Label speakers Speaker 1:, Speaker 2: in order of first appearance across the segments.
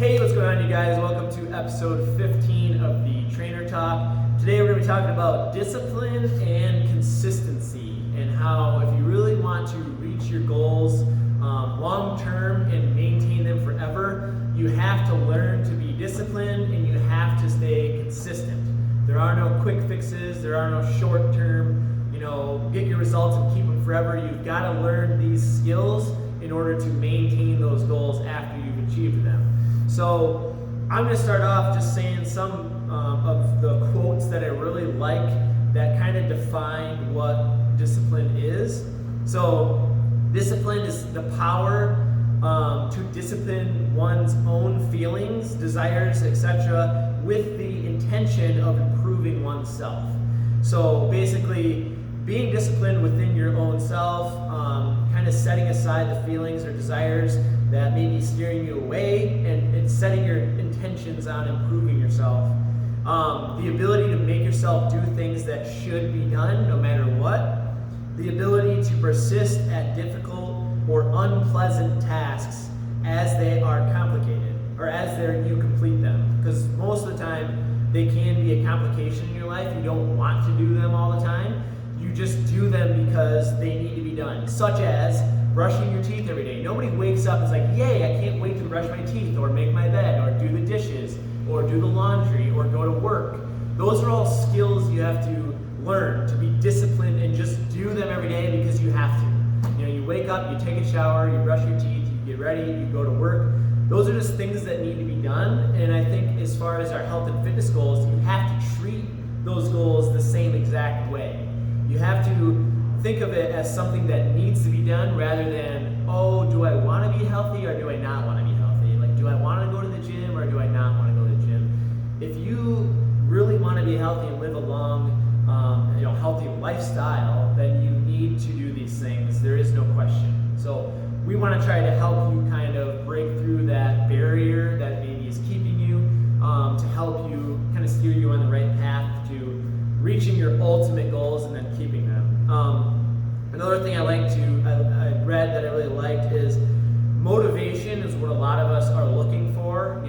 Speaker 1: Hey, what's going on, you guys? Welcome to episode 15 of the Trainer Talk. Today we're going to be talking about discipline and consistency, and how if you really want to reach your goals long term and maintain them forever, you have to learn to be disciplined and you have to stay consistent. There are no quick fixes, there are no short term, get your results and keep them forever. You've got to learn these skills in order to maintain those goals after you've achieved them. So I'm going to start off just saying some of the quotes that I really like that kind of define what discipline is. So discipline is the power to discipline one's own feelings, desires, etc. with the intention of improving oneself. So basically, being disciplined within your own self, kind of setting aside the feelings or desires that may be steering you away, and setting your intentions on improving yourself. The ability to make yourself do things that should be done no matter what. The ability to persist at difficult or unpleasant tasks as they are complicated, or as you complete them. Because most of the time, they can be a complication in your life. You don't want to do them all the time. You just do them because they need to be done. Such as brushing your teeth every day. Nobody wakes up and is like, yay, I can't wait to brush my teeth, or make my bed, or do the dishes, or do the laundry, or go to work. Those are all skills you have to learn to be disciplined and just do them every day because you have to. You wake up, you take a shower, you brush your teeth, you get ready, you go to work. Those are just things that need to be done. And I think as far as our health and fitness goals, you have to treat those goals the same exact way. You have to think of it as something that needs to be done rather than, oh, do I want to be healthy or do I not want to be healthy? Like, do I want to go to the gym or do I not want to go to the gym? If you really want to be healthy and live a long, healthy lifestyle, then you need to do these things. There is no question. So we want to try to help you kind of break through that barrier that maybe is keeping you, to help you kind of steer you on the right path to reaching your ultimate goals and then keeping them. Another thing I read that I really liked is motivation is what a lot of us are looking for.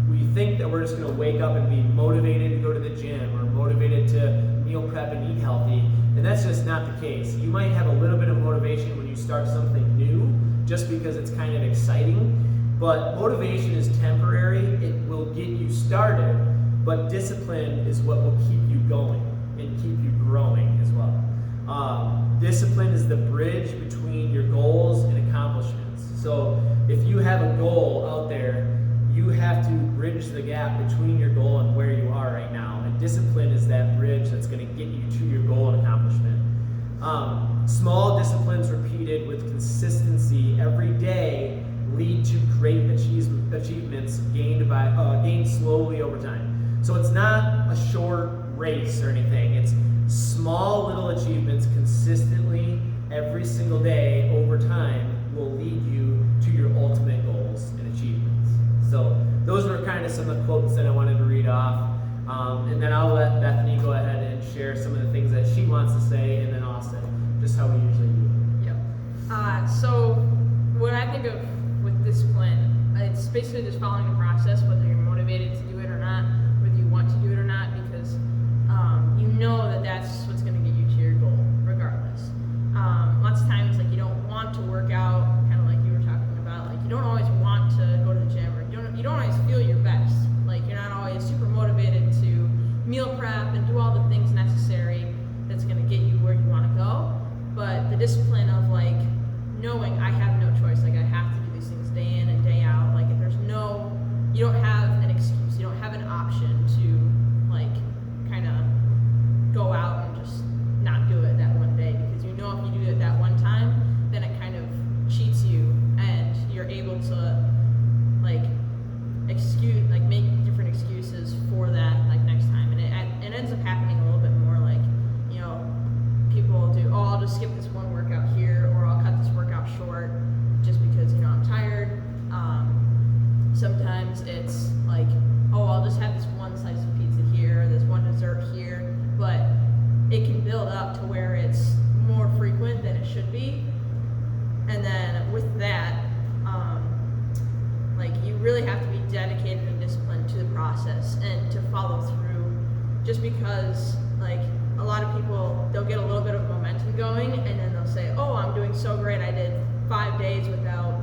Speaker 1: We think that we're just going to wake up and be motivated to go to the gym, or motivated to meal prep and eat healthy, and that's just not the case. You might have a little bit of motivation when you start something new, just because it's kind of exciting, but motivation is temporary. It will get you started, but discipline is what will keep you going and keep you growing as well. Discipline is the bridge between your goals and accomplishments. So if you have a goal out there, you have to bridge the gap between your goal and where you are right now. And discipline is that bridge that's going to get you to your goal and accomplishment. Small disciplines repeated with consistency every day lead to great achievements gained slowly over time. So it's not a short race or anything. It's small little achievements consistently every single day over time will lead you to your ultimate goals and achievements. So those were kind of some of the quotes that I wanted to read off. And then I'll let Bethany go ahead and share some of the things that she wants to say, and then Austin, just how we usually do.
Speaker 2: Yep. So what I think of with discipline, it's basically just following a process, whether you're motivated to do it or not, whether you want to do it or not, because you know that that's what's going to get you to your goal, regardless. Lots of times, you don't want to work out, kind of like you were talking about. You don't always want to go to the gym, or you don't always feel your best. You're not always super motivated to meal prep and do all the things necessary that's going to get you where you want to go. But the discipline of knowing I have no choice, I have to do these things day in and day out. You don't have an excuse, you don't have an option to kind of go out and just not do it that one day, because if you do it that one time, then it kind of cheats you, and you're able to make different excuses for that next time, and it ends up happening a little bit more. People do, I'll just skip this one workout here, or I'll cut this workout short just because I'm tired. Sometimes it's I'll just have this one slice of pizza here, this one dessert here, but it can build up to where it's more frequent than it should be. And then with that, you really have to be just because like a lot of people, they'll get a little bit of momentum going and then they'll say, oh, I'm doing so great, I did 5 days without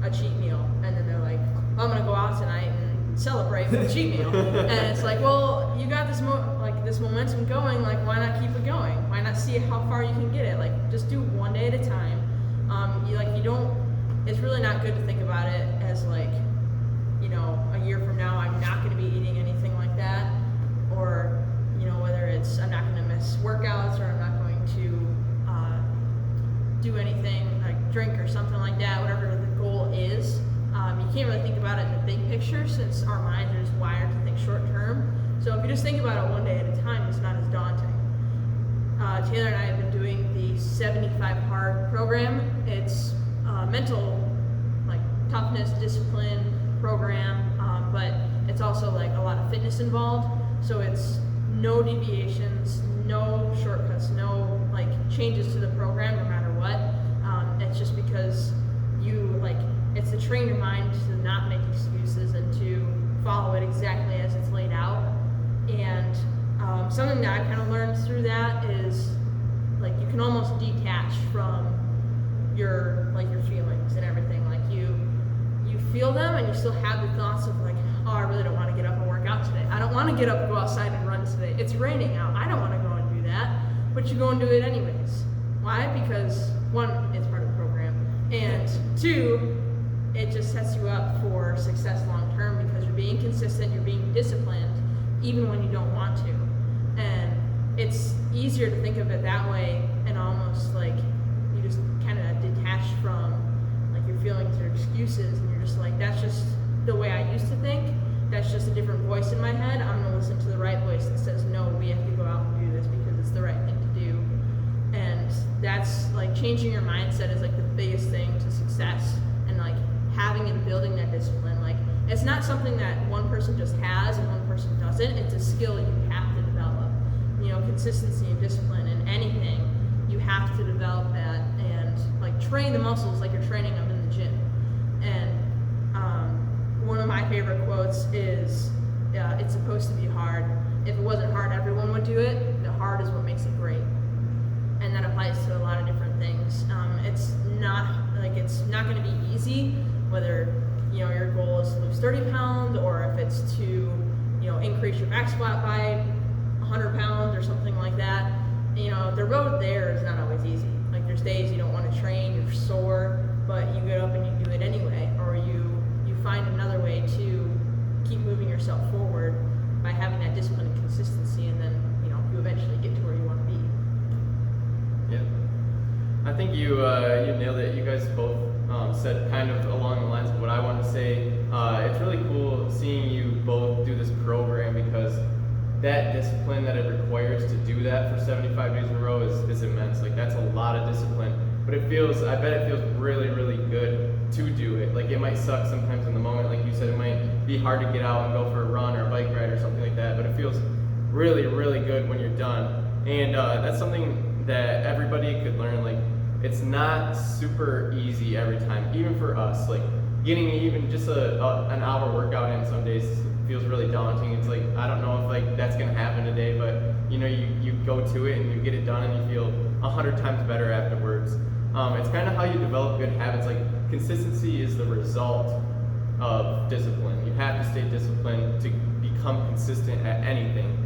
Speaker 2: a cheat meal, and then they're like, I'm gonna go out tonight and celebrate with a cheat meal. And it's like, well, you got this this momentum going, like why not keep it going? Why not see how far you can get it? Like just do 1 day at a time. It's really not good to think about it as like, a year from now I'm not going to be eating anything like that, or whether it's I'm not going to miss workouts, or I'm not going to do anything like drink or something like that, whatever the goal is. You can't really think about it in the big picture since our minds are just wired to think short term. So if you just think about it 1 day at a time, it's not as daunting. Taylor and I have been doing the 75 Hard program. It's mental, like toughness, discipline program, but it's also like a lot of fitness involved. So it's no deviations, no shortcuts, no like changes to the program no matter what. It's just because it's to train your mind to not make excuses and to follow it exactly as it's laid out. And something that I kind of learned through that is like you can almost detach from your feelings and everything. Like you feel them and you still have the thoughts of like, oh, I really don't want to get up and work out today. I don't want to get up and go outside and run today. It's raining out. I don't want to go and do that. But you go and do it anyways. Why? Because one, it's part of the program, and two, it just sets you up for success long term because you're being consistent, you're being disciplined, even when you don't want to. And it's easier to think of it that way, and almost like you just kind of detach from like your feelings or excuses, and you're just like, that's just the way I used to think. That's just a different voice in my head. I'm gonna listen to the right voice that says, no, we have to go out and do this because it's the right thing to do. And that's like changing your mindset is like the biggest thing to success, and like having and building that discipline. Like it's not something that one person just has and one person doesn't. It's a skill you have to develop. Consistency and discipline in anything, you have to develop that and like train the muscles like you're training them in the gym. And one of my favorite quotes is, it's supposed to be hard. If it wasn't hard, everyone would do it. The hard is what makes it great. And that applies to a lot of different things. It's not going to be easy, whether your goal is to lose 30 pounds or if it's to increase your back squat by 100 pounds or something like that. The road there is not always easy. Like there's days you don't want to train, you're sore, but you get up and you do it anyway, or you find another way to keep moving yourself forward by having that discipline and consistency, and then you eventually get to where you want to be.
Speaker 3: Yeah, I think you nailed it. You guys both said kind of along the lines of what I want to say. It's really cool seeing you both do this program because that discipline that it requires to do that for 75 days in a row is immense. Like that's a lot of discipline, but I bet it feels really, really good to do it. Like it might suck sometimes in the moment, like you said, it might be hard to get out and go for a run or a bike ride or something like that, but it feels really, really good when you're done. And that's something that everybody could learn. Like it's not super easy every time, even for us. Like getting even just an hour workout in some days feels really daunting. It's like, I don't know if like that's gonna happen today, but you go to it and you get it done and you feel 100 times better afterwards. It's kind of how you develop good habits. Like consistency is the result of discipline. You have to stay disciplined to become consistent at anything.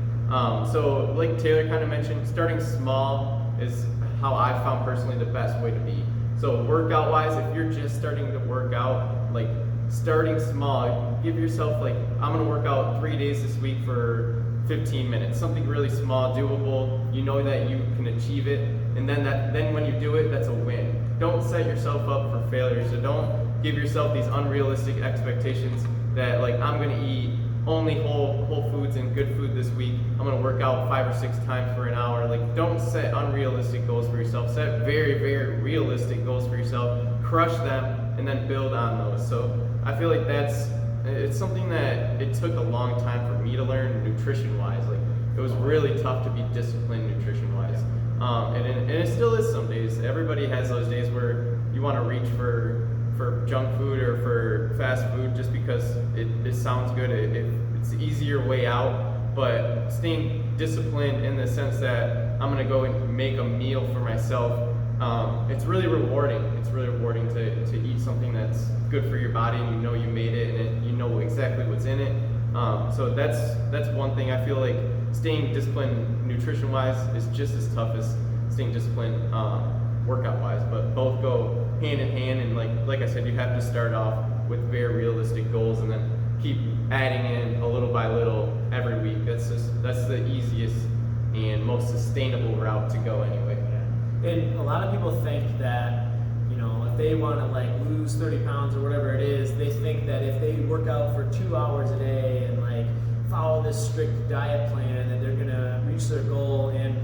Speaker 3: So like Taylor kind of mentioned, starting small is how I found personally the best way to be. So workout wise, if you're just starting to work out, like starting small, give yourself like, I'm gonna work out 3 days this week for 15 minutes, something really small, doable, you know that you can achieve it, and then when you do it, that's a win. Don't set yourself up for failure, so don't give yourself these unrealistic expectations that like, I'm gonna eat only whole foods and good food this week, I'm gonna work out 5 or 6 times for an hour. Like don't set unrealistic goals for yourself, set very, very realistic goals for yourself, crush them, and then build on those. So I feel like it's something that it took a long time for me to learn nutrition wise. Like it was really tough to be disciplined nutrition wise. And it still is some days. Everybody has those days where you want to reach for junk food or for fast food just because it sounds good. It's the easier way out. but staying disciplined in the sense that I'm gonna go and make a meal for myself. It's really rewarding. It's really rewarding to eat something that's good for your body, and you know you made it, and you know exactly what's in it. So that's one thing. I feel like staying disciplined nutrition-wise is just as tough as staying disciplined workout-wise, but both go hand in hand. And like I said, you have to start off with very realistic goals, and then keep adding in a little by little every week. That's the easiest and most sustainable route to go anyway.
Speaker 1: Yeah. And a lot of people think that, you know, if they want to like lose 30 pounds or whatever it is, they think that if they work out for 2 hours a day and like follow this strict diet plan, that they're gonna reach their goal. And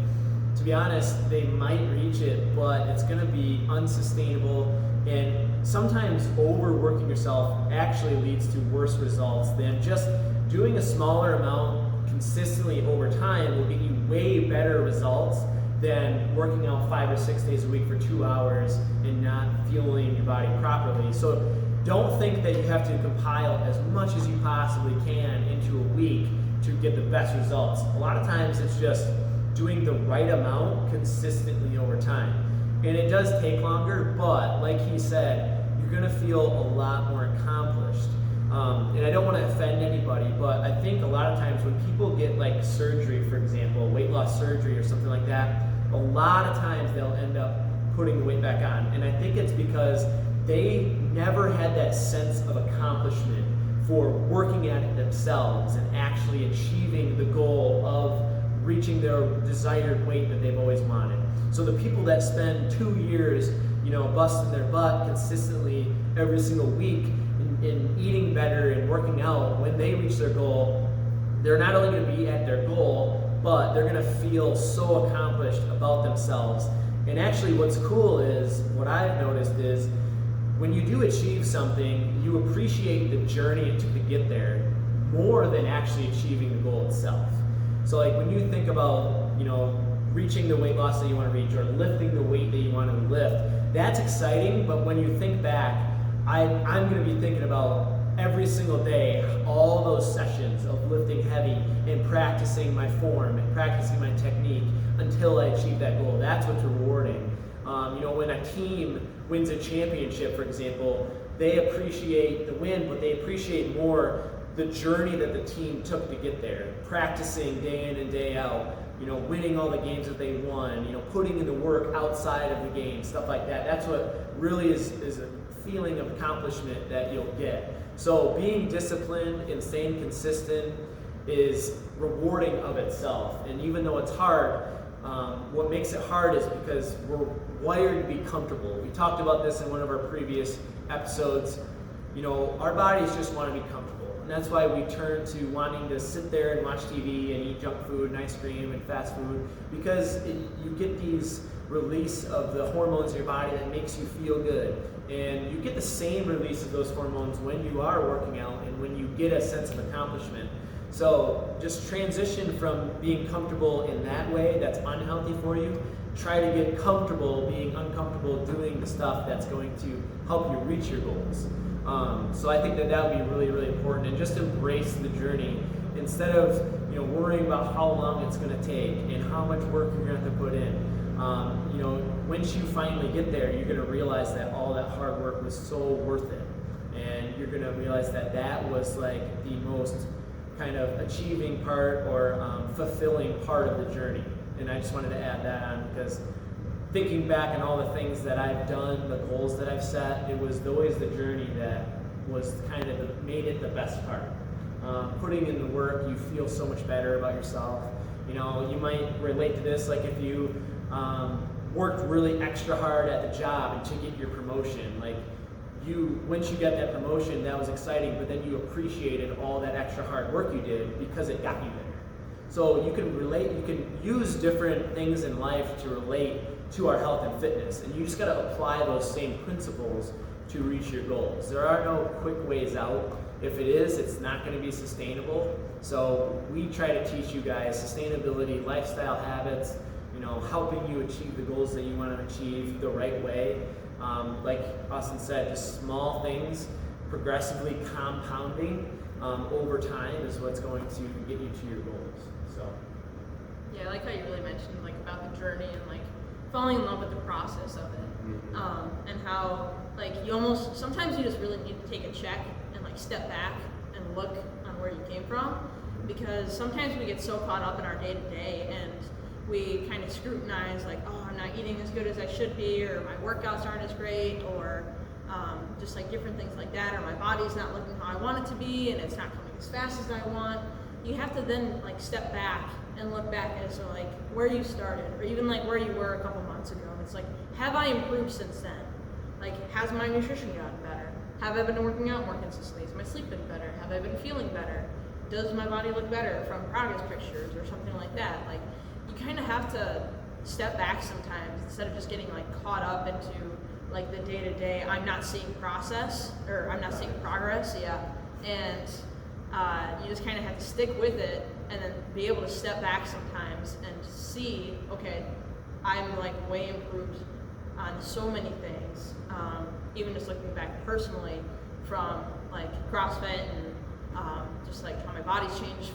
Speaker 1: to be honest, they might reach it, but it's gonna be unsustainable. And sometimes overworking yourself actually leads to worse results than just doing a smaller amount consistently over time will get you way better results than working out 5 or 6 days a week for 2 hours and not fueling your body properly. So don't think that you have to compile as much as you possibly can into a week to get the best results. A lot of times it's just doing the right amount consistently over time. And it does take longer, but like he said, you're gonna feel a lot more accomplished. And I don't wanna offend anybody, but I think a lot of times when people get like surgery, for example, weight loss surgery or something like that, a lot of times they'll end up putting the weight back on. And I think it's because they never had that sense of accomplishment for working at it themselves and actually achieving the goal of reaching their desired weight that they've always wanted. So the people that spend 2 years, you know, busting their butt consistently every single week in eating better and working out, when they reach their goal, they're not only going to be at their goal, but they're going to feel so accomplished about themselves. And actually what's cool is, what I've noticed is, when you do achieve something, you appreciate the journey it took to get there more than actually achieving the goal itself. So like when you think about, you know, reaching the weight loss that you want to reach or lifting the weight that you want to lift, that's exciting. But when you think back, I'm going to be thinking about every single day, all those sessions of lifting heavy and practicing my form and practicing my technique until I achieve that goal. That's what's rewarding. You know, when a team wins a championship, for example, they appreciate the win, but they appreciate more the journey that the team took to get there, practicing day in and day out, you know, winning all the games that they won, you know, putting in the work outside of the game, stuff like that. That's what really is a feeling of accomplishment that you'll get. So being disciplined and staying consistent is rewarding of itself. And even though it's hard, what makes it hard is because we're wired to be comfortable. We talked about this in one of our previous episodes. You know, our bodies just want to be comfortable. And that's why we turn to wanting to sit there and watch TV and eat junk food and ice cream and fast food, because you get these release of the hormones in your body that makes you feel good. And you get the same release of those hormones when you are working out and when you get a sense of accomplishment. So just transition from being comfortable in that way that's unhealthy for you. Try to get comfortable being uncomfortable doing the stuff that's going to help you reach your goals. So I think that would be really, really important, and just embrace the journey instead of, you know, worrying about how long it's going to take and how much work you're going to have to put in. You know, once you finally get there, you're going to realize that all that hard work was so worth it, and you're going to realize that that was like the most kind of achieving part or fulfilling part of the journey. And I just wanted to add that on, because thinking back on all the things that I've done, the goals that I've set, it was always the journey that was kind of made it the best part. Putting in the work, you feel so much better about yourself. You know, you might relate to this, like if you worked really extra hard at the job and to get your promotion, like once you get that promotion, that was exciting, but then you appreciated all that extra hard work you did because it got you there. So you can relate, you can use different things in life to relate to our health and fitness, and you just gotta apply those same principles to reach your goals. There are no quick ways out. If it is, it's not gonna be sustainable. So we try to teach you guys sustainability, lifestyle habits, you know, helping you achieve the goals that you wanna achieve the right way. Like Austin said, just small things progressively compounding over time is what's going to get you to your goals. So.
Speaker 2: Yeah, I like how you really mentioned like about the journey and like falling in love with the process of it, and how like you almost sometimes you just really need to take a check and like step back and look on where you came from, because sometimes we get so caught up in our day to day and we kind of scrutinize like, oh, I'm not eating as good as I should be, or my workouts aren't as great, or just like different things like that, or my body's not looking how I want it to be and it's not coming as fast as I want. You have to then like step back and look back as to like where you started, or even like where you were a couple months ago. It's like, have I improved since then? Like, has my nutrition gotten better? Have I been working out more consistently? Has my sleep been better? Have I been feeling better? Does my body look better from progress pictures or something like that? Like, you kind of have to step back sometimes instead of just getting like caught up into like the day to day. I'm not seeing progress, yeah, and you just kind of have to stick with it and then be able to step back sometimes and see, okay, I'm like way improved on so many things. Even just looking back personally from like CrossFit and just like how my body's changed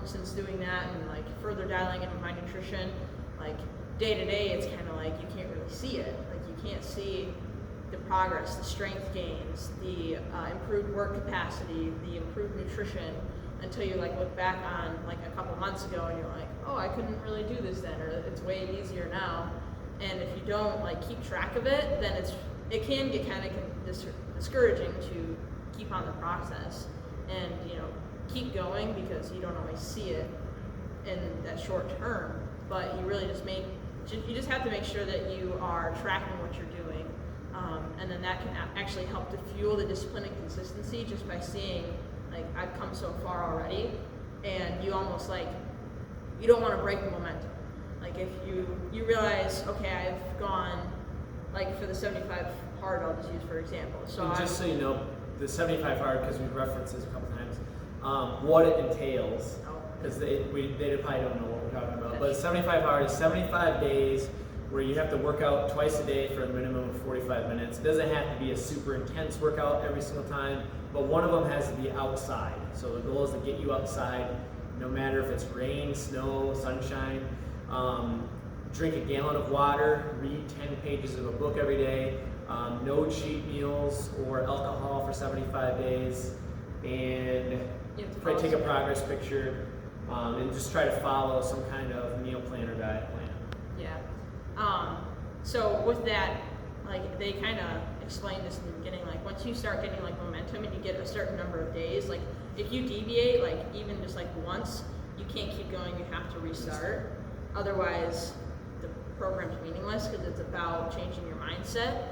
Speaker 2: since doing that, and like further dialing into my nutrition. Like day to day, it's kind of like you can't really see it. Like you can't see the progress, the strength gains, the improved work capacity, the improved nutrition, until you like look back on like a couple months ago and you're like, oh, I couldn't really do this then, or it's way easier now. And if you don't like keep track of it, then it can get kind of discouraging to keep on the process and keep going, because you don't always see it in that short term. But you really you just have to make sure that you are tracking what you're doing. And then that can actually help to fuel the discipline and consistency, just by seeing, like, I've come so far already, and you almost like, you don't want to break the momentum. Like if you realize, okay, I've gone, like for the 75 hard, I'll just use for example. So
Speaker 1: just so you know, the 75 hard, because we've referenced this a couple times, what it entails, because they probably don't know what we're talking about, but 75 hard is 75 days where you have to work out twice a day for a minimum of 45 minutes. It doesn't have to be a super intense workout every single time, but one of them has to be outside. So the goal is to get you outside, no matter if it's rain, snow, sunshine. Drink a gallon of water, read 10 pages of a book every day, no cheat meals or alcohol for 75 days, and take a progress picture, and just try to follow some kind of meal plan or diet plan.
Speaker 2: Yeah. So with that, like they kind of explained this in the beginning, like once you start getting like momentum and you get a certain number of days, like if you deviate like even just like once, you can't keep going, you have to restart. Otherwise the program's meaningless, because it's about changing your mindset.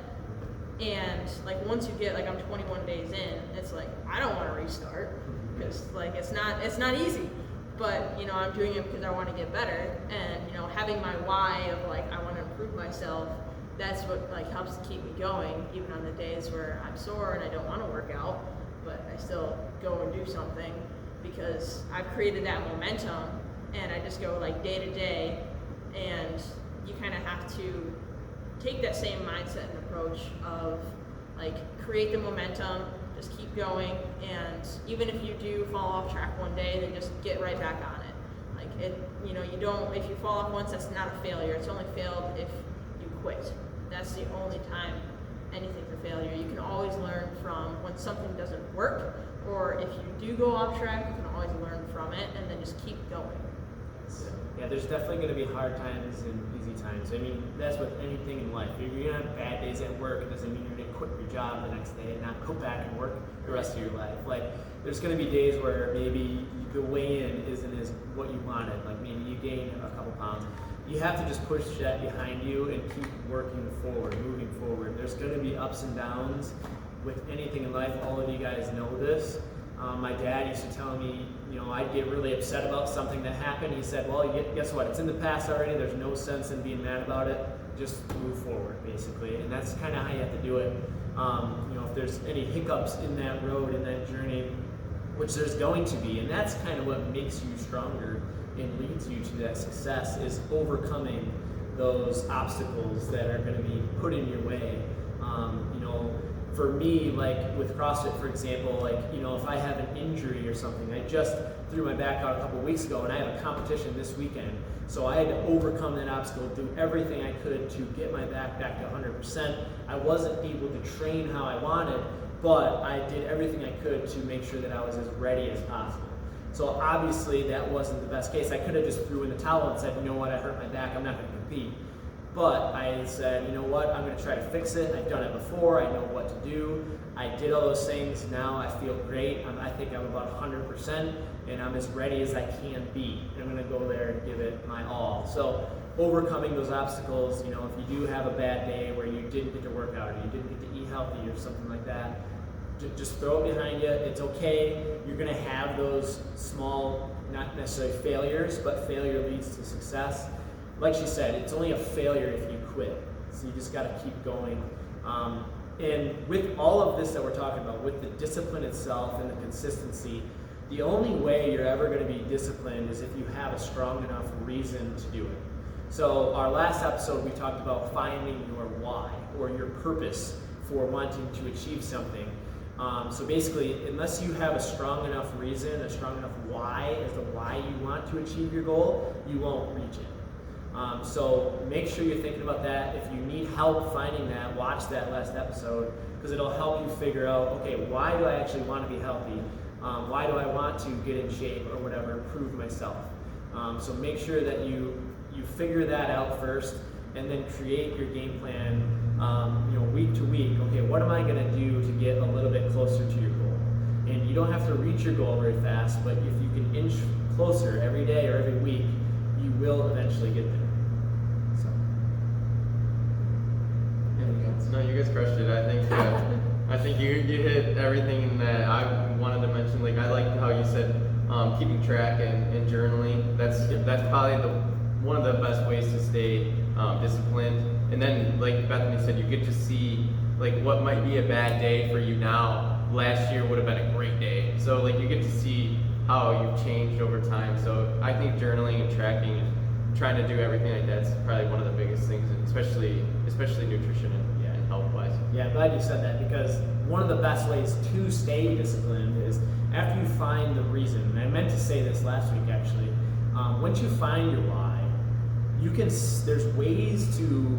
Speaker 2: And like once you get, like I'm 21 days in, it's like I don't want to restart, because like it's not easy. But I'm doing it because I want to get better, and having my why of like I want to improve myself, that's what like helps to keep me going, even on the days where I'm sore and I don't want to work out, but I still go and do something, because I've created that momentum, and I just go like day to day. And you kind of have to take that same mindset and approach of like create the momentum, just keep going, and even if you do fall off track one day, then just get right back on it. Like you don't, if you fall off once, that's not a failure. It's only failed if you quit. That's the only time anything's a failure. You can always learn from when something doesn't work, or if you do go off track, you can always learn from it and then just keep going.
Speaker 1: Yeah, there's definitely going to be hard times and easy times. I mean, that's with anything in life. If you're going to have bad days at work, it doesn't mean you're going to quit your job the next day and not go back and work the rest of your life. Like, there's going to be days where maybe the weigh-in isn't as what you wanted. Like, maybe you gain a couple pounds. You have to just push that behind you and keep working forward, moving forward. There's going to be ups and downs with anything in life. All of you guys know this. My dad used to tell me, I'd get really upset about something that happened. He said, well, guess what? It's in the past already. There's no sense in being mad about it. Just move forward, basically. And that's kind of how you have to do it. If there's any hiccups in that road, in that journey, which there's going to be, and that's kind of what makes you stronger and leads you to that success, is overcoming those obstacles that are going to be put in your way. for me, like with CrossFit, for example, like, if I have an injury or something, I just threw my back out a couple weeks ago and I have a competition this weekend. So I had to overcome that obstacle, do everything I could to get my back to 100%. I wasn't able to train how I wanted, but I did everything I could to make sure that I was as ready as possible. So obviously that wasn't the best case. I could have just threw in the towel and said, you know what, I hurt my back, I'm not going to compete. But I said, you know what, I'm going to try to fix it. I've done it before, I know what to do. I did all those things, now I feel great. I think I'm about 100% and I'm as ready as I can be. I'm going to go there and give it my all. So overcoming those obstacles, if you do have a bad day where you didn't get to work out or you didn't get to eat healthy or something like that, just throw it behind you. It's okay. You're going to have those small, not necessarily failures, but failure leads to success. Like she said, it's only a failure if you quit. So you just got to keep going. And with all of this that we're talking about, with the discipline itself and the consistency, the only way you're ever going to be disciplined is if you have a strong enough reason to do it. So our last episode, we talked about finding your why or your purpose for wanting to achieve something. So basically, unless you have a strong enough reason, a strong enough why as to why you want to achieve your goal, you won't reach it. So make sure you're thinking about that. If you need help finding that, watch that last episode because it'll help you figure out, okay, why do I actually want to be healthy? Why do I want to get in shape or whatever, improve myself? So make sure that you figure that out first and then create your game plan week to week. Okay, what am I going to do to get a little bit closer to your goal? And you don't have to reach your goal very fast, but if you can inch closer every day or every week, you will eventually get there. So.
Speaker 3: No, you guys crushed it. I think you hit everything that I wanted to mention. Like I liked how you said keeping track and journaling. That's probably one of the best ways to stay disciplined. And then, like Bethany said, you get to see like what might be a bad day for you now. Last year would have been a great day. So like you get to see how you've changed over time. So I think journaling and tracking and trying to do everything like that's probably one of the biggest things, especially nutrition and health wise.
Speaker 1: Yeah, I'm glad you said that because one of the best ways to stay disciplined is after you find the reason. And I meant to say this last week actually. Once you find your why, there's ways to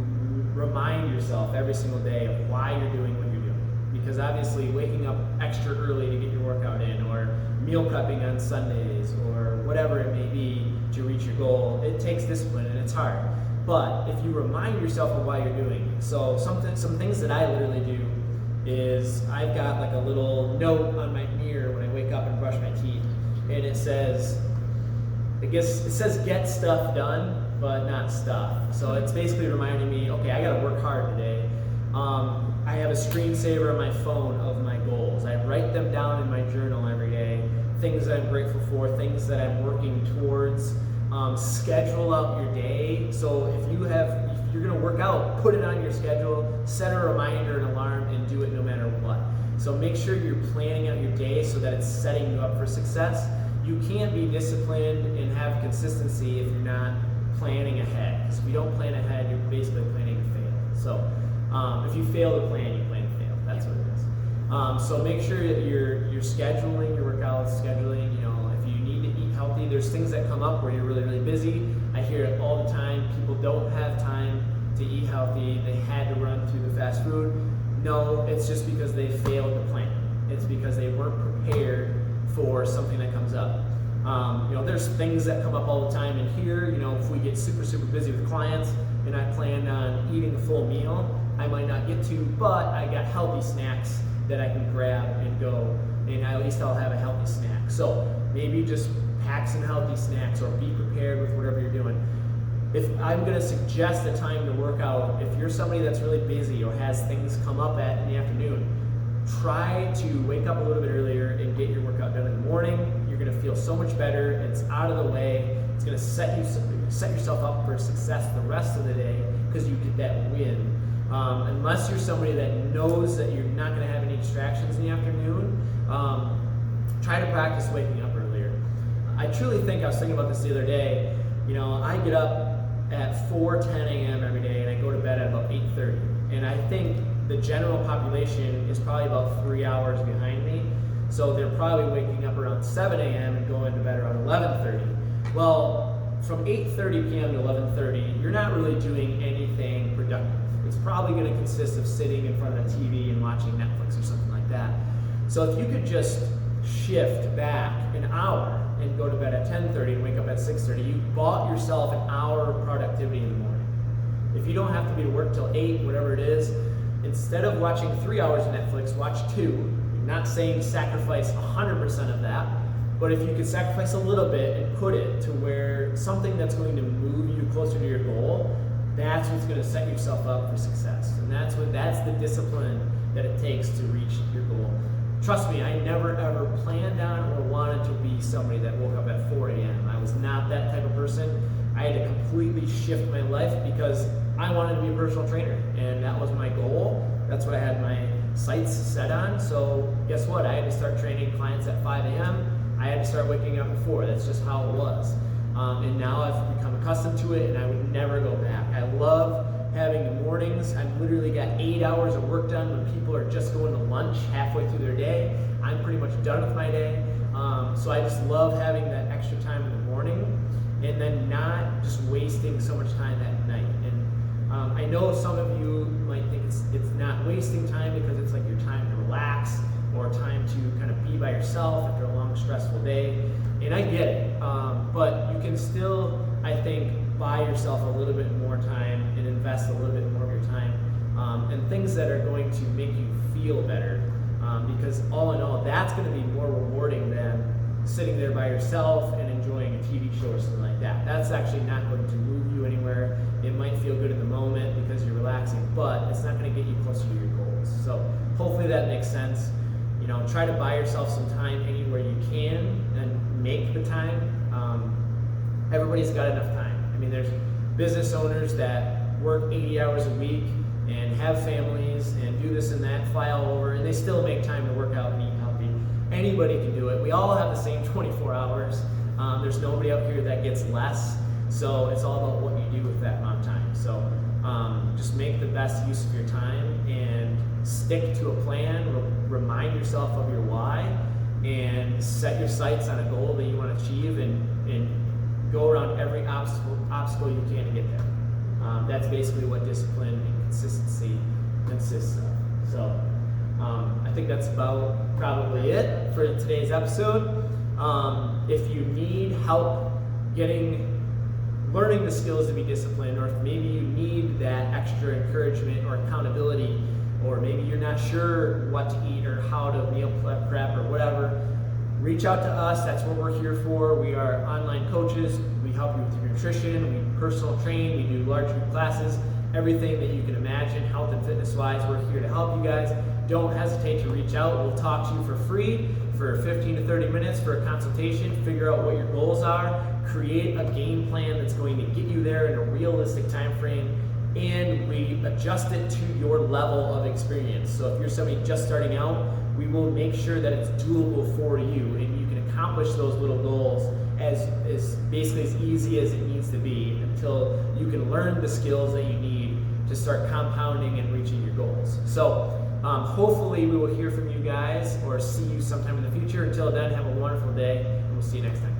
Speaker 1: remind yourself every single day of why you're doing what you're doing. Because obviously waking up extra early to get your workout in, or meal prepping on Sundays, or whatever it may be to reach your goal, it takes discipline and it's hard. But if you remind yourself of why you're doing it, so some things that I literally do is I've got like a little note on my mirror when I wake up and brush my teeth, and it says get stuff done, but not stuff. So it's basically reminding me, okay, I gotta work hard today. I have a screensaver on my phone of my goals. I write them down in my journal every day, things that I'm grateful for, things that I'm working towards. Schedule out your day. So if you're gonna work out, put it on your schedule, set a reminder, an alarm, and do it no matter what. So make sure you're planning out your day so that it's setting you up for success. You can't be disciplined and have consistency if you're not planning ahead. Because if you don't plan ahead, you're basically planning to fail. So if you fail to plan, you plan to fail. That's what it is. So make sure that you're scheduling your workouts, scheduling, if you need to eat healthy, there's things that come up where you're really, really busy. I hear it all the time. People don't have time to eat healthy. They had to run through the fast food. No, it's just because they failed to plan. It's because they weren't prepared for something that comes up. There's things that come up all the time in here. If we get super, super busy with clients and I plan on eating a full meal, I might not get to, but I got healthy snacks that I can grab and go, and at least I'll have a healthy snack. So maybe just pack some healthy snacks or be prepared with whatever you're doing. If I'm gonna suggest a time to work out, if you're somebody that's really busy or has things come up in the afternoon, try to wake up a little bit earlier and get your workout done in the morning. You're gonna feel so much better. It's out of the way. It's gonna set yourself up for success the rest of the day because you get that win. Unless you're somebody that knows that you're not gonna have any distractions in the afternoon, try to practice waking up earlier. I truly think, I was thinking about this the other day, I get up at 4:10 a.m. every day and I go to bed at about 8:30. And I think the general population is probably about 3 hours behind me. So they're probably waking up around 7 a.m. and going to bed around 11:30. Well, from 8:30 p.m. to 11:30, you're not really doing anything productive. It's probably going to consist of sitting in front of a TV and watching Netflix or something like that. So if you could just shift back an hour and go to bed at 10:30 and wake up at 6:30, you bought yourself an hour of productivity in the morning. If you don't have to be to work till 8, whatever it is, instead of watching 3 hours of Netflix, watch 2. I'm not saying sacrifice 100% of that, but if you could sacrifice a little bit and put it to where something that's going to move you closer to your goal, that's what's going to set yourself up for success. And that's the discipline that it takes to reach your goal. Trust me, I never ever planned on or wanted to be somebody that woke up at 4 a.m. I was not that type of person. I had to completely shift my life because I wanted to be a personal trainer, and that was my goal. That's what I had my sights set on. So guess what? I had to start training clients at 5 a.m. I had to start waking up at 4. That's just how it was. And now I've become accustomed to it, and I would never go back. I love having the mornings. I've literally got 8 hours of work done when people are just going to lunch halfway through their day. I'm pretty much done with my day. So I just love having that extra time in the morning and then not just wasting so much time at night. And I know some of you might think it's not wasting time because it's like your time to relax or time to kind of be by yourself after a long, stressful day. And I get it, but you can still, I think, buy yourself a little bit more time and invest a little bit more of your time in things that are going to make you feel better. Because all in all, that's going to be more rewarding than sitting there by yourself and enjoying a TV show or something like that. That's actually not going to move you anywhere. It might feel good in the moment because you're relaxing, but it's not going to get you closer to your goals. So hopefully that makes sense. You know, try to buy yourself some time anywhere you can and make the time. Everybody's got enough time. I mean, there's business owners that work 80 hours a week and have families and do this and that, fly all over, and they still make time to work out and eat healthy. Anybody can do it. We all have the same 24 hours. There's nobody out here that gets less. So it's all about what you do with that amount of time. So just make the best use of your time and stick to a plan. Remind yourself of your why and set your sights on a goal that you want to achieve and go around every obstacle you can to get there. That's basically what discipline and consistency consists of. So I think that's about probably it for today's episode. If you need help learning the skills to be disciplined, or if maybe you need that extra encouragement or accountability, or maybe you're not sure what to eat or how to meal prep or whatever, reach out to us. That's what we're here for. We are online coaches. We help you with your nutrition. We personal train. We do large group classes. Everything that you can imagine, health and fitness wise, we're here to help you guys. Don't hesitate to reach out. We'll talk to you for free for 15 to 30 minutes for a consultation, figure out what your goals are, create a game plan that's going to get you there in a realistic time frame, and we adjust it to your level of experience. So if you're somebody just starting out, we will make sure that it's doable for you and you can accomplish those little goals as basically as easy as it needs to be until you can learn the skills that you need to start compounding and reaching your goals. So hopefully we will hear from you guys or see you sometime in the future. Until then, have a wonderful day, and we'll see you next time.